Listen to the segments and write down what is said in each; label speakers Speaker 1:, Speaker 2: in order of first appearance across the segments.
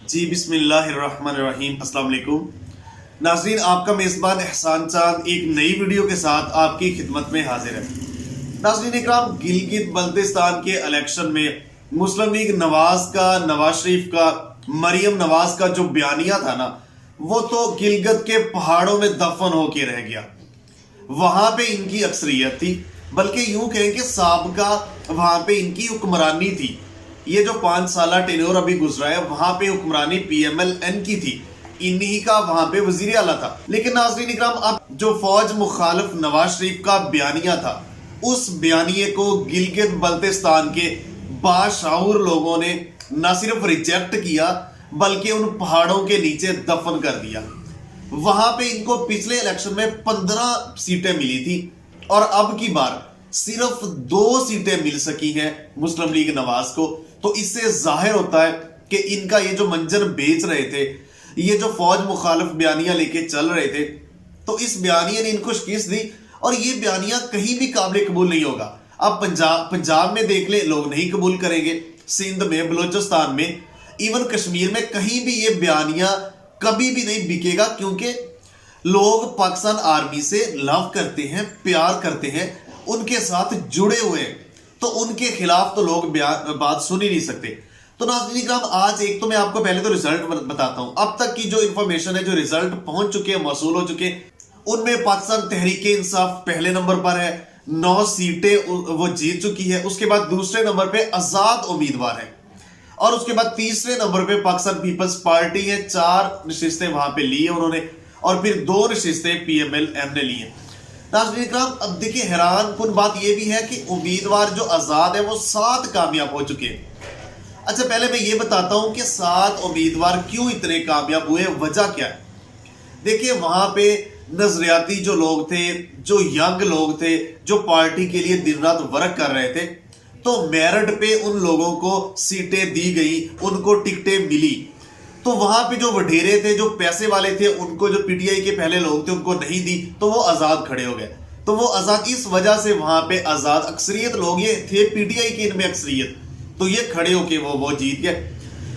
Speaker 1: جی بسم اللہ الرحمن الرحیم۔ السلام علیکم ناظرین، آپ کا میزبان احسان چاند ایک نئی ویڈیو کے ساتھ آپ کی خدمت میں حاضر ہے۔ ناظرین اکرام، گلگت بلتستان کے الیکشن میں مسلم لیگ نواز شریف کا مریم نواز کا جو بیانیہ تھا نا، وہ تو گلگت کے پہاڑوں میں دفن ہو کے رہ گیا۔ وہاں پہ ان کی اکثریت تھی، بلکہ یوں کہیں کہ سابقہ وہاں پہ ان کی حکمرانی تھی۔ یہ جو 5 سالہ ٹینور ابھی گزرا ہے، وہاں پہ حکمرانی پی ایم ایل این کی تھی، انہی کا وہاں پہ وزیر اعلیٰ تھا۔ لیکن ناظرین اکرام، اب جو فوج مخالف نواز شریف کا بیانیہ تھا، اس بیانیے کو گلگت بلتستان کے باشعور لوگوں نے نہ صرف ریجیکٹ کیا، بلکہ ان پہاڑوں کے نیچے دفن کر دیا۔ وہاں پہ ان کو پچھلے الیکشن میں 15 سیٹیں ملی تھی، اور اب کی بار صرف 2 سیٹیں مل سکی ہیں مسلم لیگ نواز کو۔ تو اس سے ظاہر ہوتا ہے کہ ان کا یہ جو منجر بیچ رہے تھے، یہ جو فوج مخالف بیانیہ لے کے چل رہے تھے، تو اس بیانیہ نے ان کو شکست دی، اور یہ بیانیہ کہیں بھی قابل قبول نہیں ہوگا۔ اب پنجاب میں دیکھ لیں، لوگ نہیں قبول کریں گے، سندھ میں، بلوچستان میں، ایون کشمیر میں کہیں بھی یہ بیانیہ کبھی بھی نہیں بکے گا، کیونکہ لوگ پاکستان آرمی سے لو کرتے ہیں، پیار کرتے ہیں، ان کے ساتھ جڑے ہوئے ہیں، تو ان کے خلاف تو لوگ بات سن ہی نہیں سکتے۔ تو ناظرین اکرام، آج ایک تو میں آپ کو پہلے تو رزلٹ بتاتا ہوں۔ اب تک کی جو انفارمیشن ہے، جو رزلٹ پہنچ چکے ہیں، موصول ہو چکے ہیں، ان میں پاکستان تحریک انصاف پہلے نمبر پر ہے، 9 سیٹیں وہ جیت چکی ہے۔ اس کے بعد دوسرے نمبر پہ آزاد امیدوار ہے، اور اس کے بعد تیسرے نمبر پہ پاکستان پیپلز پارٹی ہے، 4 نشستیں وہاں پہ لی ہیں انہوں نے، اور پھر 2 نشستیں پی ایم ایل این نے لی ہیں۔ ناظرین اکرام، اب دیکھیں، حیران کن بات یہ بھی ہے کہ امیدوار جو آزاد ہے وہ 7 کامیاب ہو چکے ہیں۔ اچھا، پہلے میں یہ بتاتا ہوں کہ 7 امیدوار کیوں اتنے کامیاب ہوئے، وجہ کیا ہے۔ دیکھیں، وہاں پہ نظریاتی جو لوگ تھے، جو ینگ لوگ تھے، جو پارٹی کے لیے دن رات ورک کر رہے تھے، تو میرٹ پہ ان لوگوں کو سیٹیں دی گئی، ان کو ٹکٹیں ملی۔ تو وہاں پہ جو وڈیرے تھے، جو پیسے والے تھے، ان کو جو پی ٹی آئی کے پہلے لوگ تھے، ان کو نہیں دی، تو وہ آزاد کھڑے ہو گئے۔ تو وہ آزاد، اس وجہ سے وہاں پہ آزاد اکثریت لوگ، یہ تھے پی ٹی آئی کی ان میں اکثریت، تو یہ کھڑے ہو کے وہ جیت گئے۔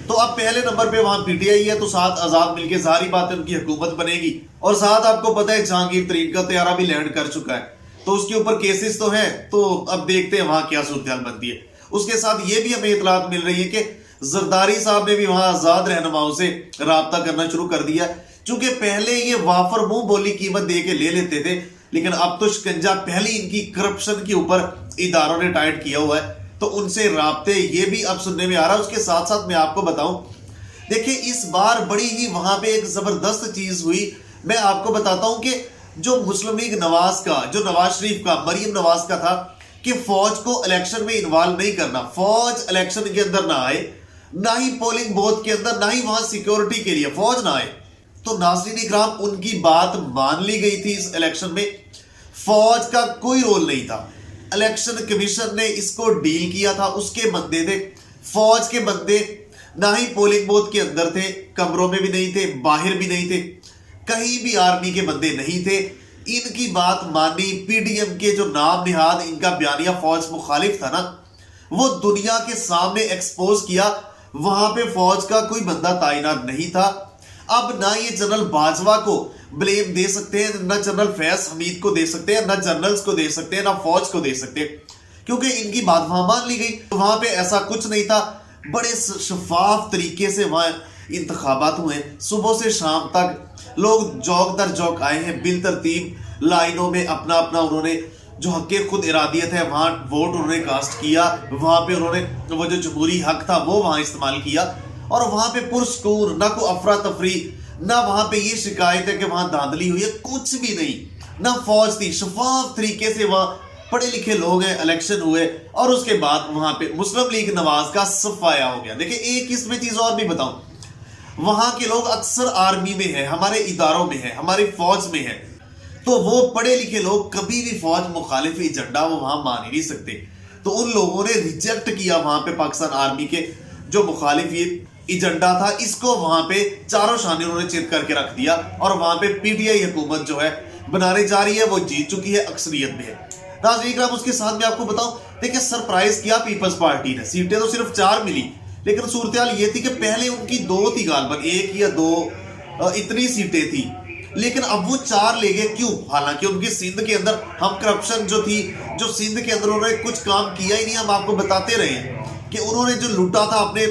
Speaker 1: تو اب پہلے نمبر پہ وہاں پی ٹی آئی ہے، تو 7 آزاد مل کے ظاہری بات ہے ان کی حکومت بنے گی۔ اور ساتھ آپ کو پتہ ہے جہانگیر ترین کا طیارہ بھی لینڈ کر چکا ہے، تو اس کے اوپر کیسز تو ہیں، تو اب دیکھتے ہیں وہاں کیا صورتحال بنتی ہے۔ اس کے ساتھ یہ بھی ہمیں اطلاعات مل رہی ہے کہ زرداری صاحب نے بھی وہاں آزاد رہنماؤں سے رابطہ کرنا شروع کر دیا، چونکہ پہلے یہ وافر منہ بولی قیمت دے کے لے لیتے تھے، لیکن اب تو شکنجہ پہلی ان کی کرپشن کے اوپر اداروں نے ٹائٹ کیا ہوا ہے، تو ان سے رابطے یہ بھی اب سننے میں آ رہا ہے۔ اس کے ساتھ ساتھ میں آپ کو بتاؤں، دیکھیں، اس بار بڑی ہی وہاں پہ ایک زبردست چیز ہوئی۔ میں آپ کو بتاتا ہوں کہ جو مسلم لیگ نواز کا، جو نواز شریف کا، مریم نواز کا تھا کہ فوج کو الیکشن میں انوالو نہیں کرنا، فوج الیکشن کے اندر نہ آئے، نہ ہی پولنگ بوتھ کے اندر، نہ ہی وہاں سیکیورٹی کے لیے فوج نہ آئے، تو ناظرین اکرام، ان کی بات مان لی گئی تھی۔ اس الیکشن میں فوج کا کوئی رول نہیں تھا، الیکشن کمیشن نے اس کو ڈیل کیا تھا، اس کے بندے تھے، فوج کے بندے نہ ہی پولنگ بوتھ کے اندر تھے، کمروں میں بھی نہیں تھے، باہر بھی نہیں تھے، کہیں بھی آرمی کے بندے نہیں تھے۔ ان کی بات مانی، پی ڈی ایم کے جو نام نہاد ان کا بیانیہ فوج مخالف تھا نا، وہ دنیا کے سامنے ایکسپوز کیا۔ وہاں پہ فوج کا کوئی بندہ تعینات نہیں تھا۔ اب نہ یہ جنرل باجوہ کو بلیم دے سکتے ہیں، نہ جنرل فیض حمید کو دے سکتے ہیں، نہ جنرلز کو دے سکتے ہیں، نہ فوج کو دے سکتے ہیں، کیونکہ ان کی بات وہاں مان لی گئی۔ وہاں پہ ایسا کچھ نہیں تھا، بڑے شفاف طریقے سے وہاں انتخابات ہوئے، صبح سے شام تک لوگ جوک در جوک آئے ہیں، بالترتیب لائنوں میں اپنا اپنا انہوں نے جو حق خود ارادیت ہے وہاں ووٹ انہوں نے کاسٹ کیا، وہاں پہ انہوں نے وہ جو جمہوری حق تھا وہ وہاں استعمال کیا، اور وہاں پہ پرسکون، نہ کوئی افراتفری، نہ وہاں پہ یہ شکایت ہے کہ وہاں دھاندلی ہوئی ہے، کچھ بھی نہیں، نہ فوج تھی، شفاف طریقے سے وہاں پڑھے لکھے لوگ ہیں، الیکشن ہوئے، اور اس کے بعد وہاں پہ مسلم لیگ نواز کا صفایا ہو گیا۔ دیکھیں، ایک اس میں چیز اور بھی بتاؤں، وہاں کے لوگ اکثر آرمی میں ہیں، ہمارے اداروں میں ہیں، ہماری فوج میں ہیں، تو وہ پڑھے لکھے لوگ کبھی بھی فوج مخالف ایجنڈا وہ وہاں مان ہی نہیں سکتے، تو ان لوگوں نے ریجیکٹ کیا وہاں پہ پاکستان آرمی کے جو مخالف ایجنڈا تھا، اس کو وہاں پہ چاروں شانے انہوں نے چیت کر کے رکھ دیا، اور وہاں پہ پی ٹی آئی حکومت جو ہے بنانے جا رہی ہے، وہ جیت چکی ہے، اکثریت میں ہے۔ ناظرین اکرام، اس کے ساتھ میں آپ کو بتاؤں، دیکھیں، سرپرائز کیا پیپلز پارٹی نے، سیٹیں تو صرف 4 ملی، لیکن صورتحال یہ تھی کہ پہلے ان کی 2 تھی غالباً 1 یا 2 اتنی سیٹیں تھی، لیکن اب وہ 4 لے گئے. کیوں؟ حالانکہ ان کی سندھ کے اندر ہم کرپشن جو تھی، جو سندھ کے اندر انہوں نے کچھ کام کیا ہی نہیں. ہم آپ کو بتاتے رہے ہیں کہ انہوں نے جو لوٹا تھا اپنے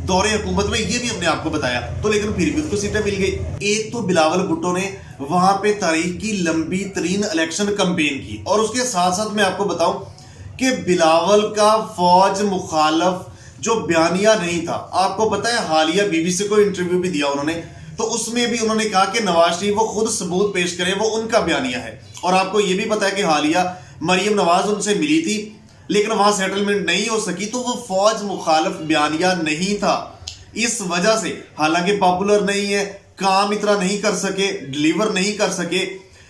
Speaker 1: دور حکومت میں، یہ بھی ہم نے آپ کو بتایا. تو لیکن پھر بھی ان کو سیٹیں مل گئی. ایک تو بلاول بھٹو نے وہاں پہ تاریخ کی لمبی ترین الیکشن کمپین کی، اور اس کے ساتھ ساتھ میں آپ کو بتاؤں کہ بلاول کا فوج مخالف جو بیانیہ نہیں تھا، آپ کو پتا ہے حالیہ بی بی سی کو انٹرویو بھی دیا انہوں نے، تو اس میں بھی انہوں نے کہا کہ نواز شریف وہ خود ثبوت پیش کریں، وہ ان کا بیانیہ ہے. اور آپ کو یہ بھی پتا ہے کہ حالیہ مریم نواز ان سے ملی تھی، لیکن وہاں سیٹلمنٹ نہیں ہو سکی، تو وہ فوج مخالف بیانیہ نہیں تھا. اس وجہ سے حالانکہ پاپولر نہیں ہے، کام اتنا نہیں کر سکے، ڈیلیور نہیں کر سکے،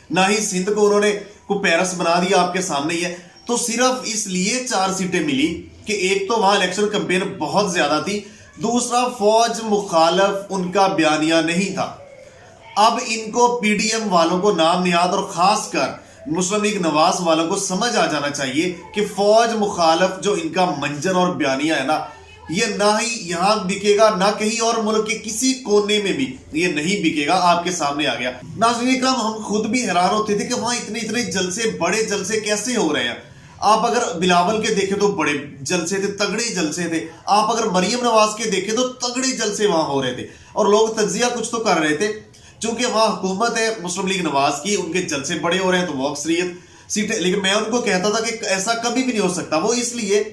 Speaker 1: نہ ہی سندھ کو انہوں نے کو پیرس بنا دیا، آپ کے سامنے ہی ہے. تو صرف اس لیے 4 سیٹیں ملی کہ ایک تو وہاں الیکشن کمپین بہت زیادہ تھی، دوسرا فوج مخالف ان کا بیانیہ نہیں تھا. اب ان کو پی ڈی ایم والوں کو نام نہاد اور خاص کر مسلم لیگ نواز والوں کو سمجھ آ جانا چاہیے کہ فوج مخالف جو ان کا منجر اور بیانیہ ہے نا، یہ نہ ہی یہاں بکے گا، نہ کہیں اور ملک کے کسی کونے میں بھی یہ نہیں بکے گا. آپ کے سامنے آ گیا. ناظرین اکرام، ہم خود بھی حیران ہوتے تھے کہ وہاں اتنے جلسے، بڑے جلسے کیسے ہو رہے ہیں. آپ اگر بلاول کے دیکھیں تو بڑے جلسے تھے، تگڑے جلسے تھے. آپ اگر مریم نواز کے دیکھیں تو تگڑے جلسے وہاں ہو رہے تھے، اور لوگ تجزیہ کچھ تو کر رہے تھے. چونکہ وہاں حکومت ہے مسلم لیگ نواز کی، ان کے جلسے بڑے ہو رہے ہیں تو وہ اکثریت سیٹیں. لیکن میں ان کو کہتا تھا کہ ایسا کبھی بھی نہیں ہو سکتا، وہ اس لیے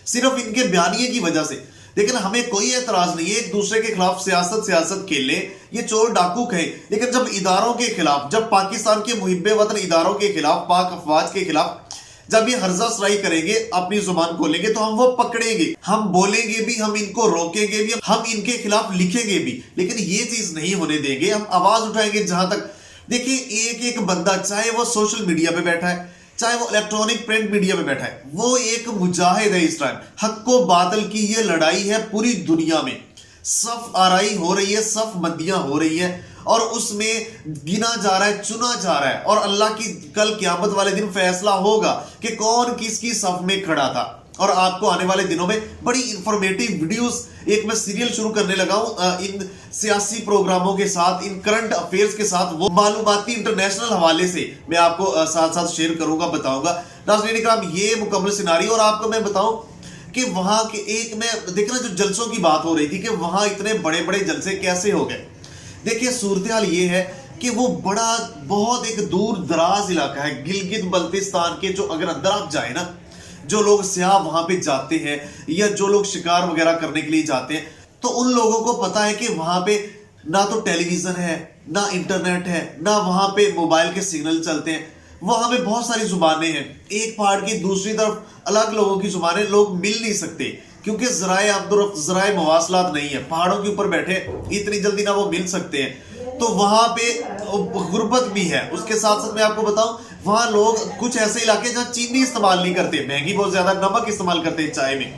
Speaker 1: صرف ان کے بیانیے کی وجہ سے. لیکن ہمیں کوئی اعتراض نہیں ہے ایک دوسرے کے خلاف سیاست کھیلے، یہ چور ڈاکو کہیں، لیکن جب اداروں کے خلاف، جب پاکستان کے محب وطن اداروں کے خلاف، پاک افواج کے خلاف جب یہ ہرزہ سرائی کریں گے، اپنی زبان کھولیں گے، تو ہم وہ پکڑیں گے، ہم بولیں گے بھی، ہم ان کو روکیں گے بھی، ہم ان کے خلاف لکھیں گے بھی. لیکن یہ چیز نہیں ہونے دیں گے. ہم آواز اٹھائیں گے جہاں تک. دیکھیں ایک بندہ، چاہے وہ سوشل میڈیا پہ بیٹھا ہے، چاہے وہ الیکٹرانک پرنٹ میڈیا پہ بیٹھا ہے، وہ ایک مجاہد ہے. اس ٹائم حق و باطل کی یہ لڑائی ہے پوری دنیا میں. صف آرائی ہو رہی ہے، صف بندیاں ہو رہی ہیں، اور اس میں گنا جا رہا ہے، چنا جا رہا ہے. اور اللہ کی کل قیامت والے دن فیصلہ ہوگا کہ کون کس کی صف میں کھڑا تھا. اور آپ کو آنے والے دنوں میں بڑی انفارمیٹیو ویڈیوز، ایک میں سیریل شروع کرنے لگا ہوں ان سیاسی پروگراموں کے ساتھ، ان کرنٹ افیئرز کے ساتھ، وہ معلوماتی انٹرنیشنل حوالے سے میں آپ کو ساتھ ساتھ شیئر کروں گا، بتاؤں گا. ناظرین اکرام، یہ مکمل سیناریو. اور آپ کو میں بتاؤں کہ وہاں کے ایک میں دیکھنا جو جلسوں کی بات ہو رہی تھی کہ وہاں اتنے بڑے بڑے جلسے کیسے ہو گئے. دیکھیں صورتحال یہ ہے کہ وہ بہت ایک دور دراز علاقہ ہے گلگت بلتستان کے. جو اگر اندر آپ جائیں نا، جو لوگ سیاح وہاں پہ جاتے ہیں یا جو لوگ شکار وغیرہ کرنے کے لیے جاتے ہیں، تو ان لوگوں کو پتا ہے کہ وہاں پہ نہ تو ٹیلی ویژن ہے، نہ انٹرنیٹ ہے، نہ وہاں پہ موبائل کے سگنل چلتے ہیں. وہاں پہ بہت ساری زبانیں ہیں، ایک پہاڑ کی دوسری طرف الگ لوگوں کی زبانیں، لوگ مل نہیں سکتے کیونکہ ذرائع مواصلات نہیں ہے. پہاڑوں کے اوپر بیٹھے اتنی جلدی نہ وہ مل سکتے ہیں. تو وہاں پہ غربت بھی ہے. اس کے ساتھ ساتھ میں آپ کو بتاؤں، وہاں لوگ کچھ ایسے علاقے جہاں چینی استعمال نہیں کرتے، میگی بہت زیادہ، نمک استعمال کرتے ہیں چائے میں.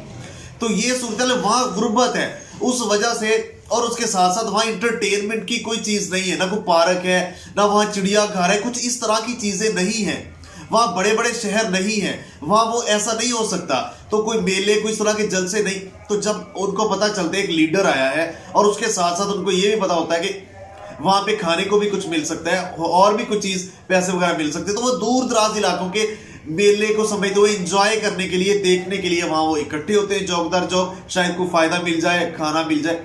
Speaker 1: تو یہ صورتحال وہاں غربت ہے اس وجہ سے. اور اس کے ساتھ ساتھ وہاں انٹرٹینمنٹ کی کوئی چیز نہیں ہے، نہ کوئی پارک ہے، نہ وہاں چڑیا گھر ہے، کچھ اس طرح کی چیزیں نہیں ہیں. وہاں بڑے بڑے شہر نہیں ہیں، وہاں وہ ایسا نہیں ہو سکتا. تو کوئی میلے، کوئی اس طرح کے جلسے نہیں. تو جب ان کو پتا چلتا ہے ایک لیڈر آیا ہے، اور اس کے ساتھ ساتھ ان کو یہ بھی پتا ہوتا ہے کہ وہاں پہ کھانے کو بھی کچھ مل سکتا ہے اور بھی کچھ چیز پیسے وغیرہ مل سکتے ہیں، تو وہ دور دراز علاقوں کے میلے کو سمجھتے ہوئے انجوائے کرنے کے لیے، دیکھنے کے لیے وہاں وہ اکٹھے ہوتے ہیں چوک در چوک. شاید کوئی فائدہ مل جائے، کھانا مل جائے.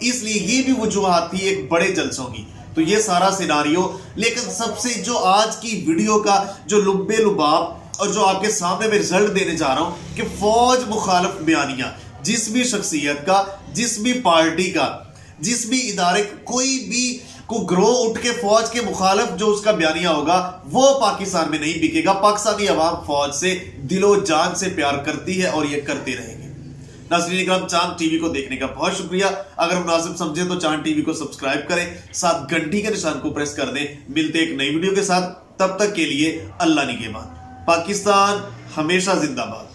Speaker 1: اس لیے یہ بھی وجوہات تھی ایک بڑے جلسوں کی. تو یہ سارا سیناریو. لیکن سب سے جو آج کی ویڈیو کا جو لبے لباب اور جو آپ کے سامنے میں رزلٹ دینے جا رہا ہوں کہ فوج مخالف بیانیہ جس بھی شخصیت کا، جس بھی پارٹی کا، جس بھی ادارے، کوئی بھی کو گروہ اٹھ کے فوج کے مخالف جو اس کا بیانیہ ہوگا، وہ پاکستان میں نہیں بکے گا. پاکستانی عوام فوج سے دل و جان سے پیار کرتی ہے اور یہ کرتے رہیں گے. ناظرین اکرام، چاند ٹی وی کو دیکھنے کا بہت شکریہ. اگر مناسب سمجھیں تو چاند ٹی وی کو سبسکرائب کریں، ساتھ گھنٹی کے نشان کو پریس کر دیں. ملتے ایک نئی ویڈیو کے ساتھ، تب تک کے لیے اللہ نگہبان. پاکستان ہمیشہ زندہ باد.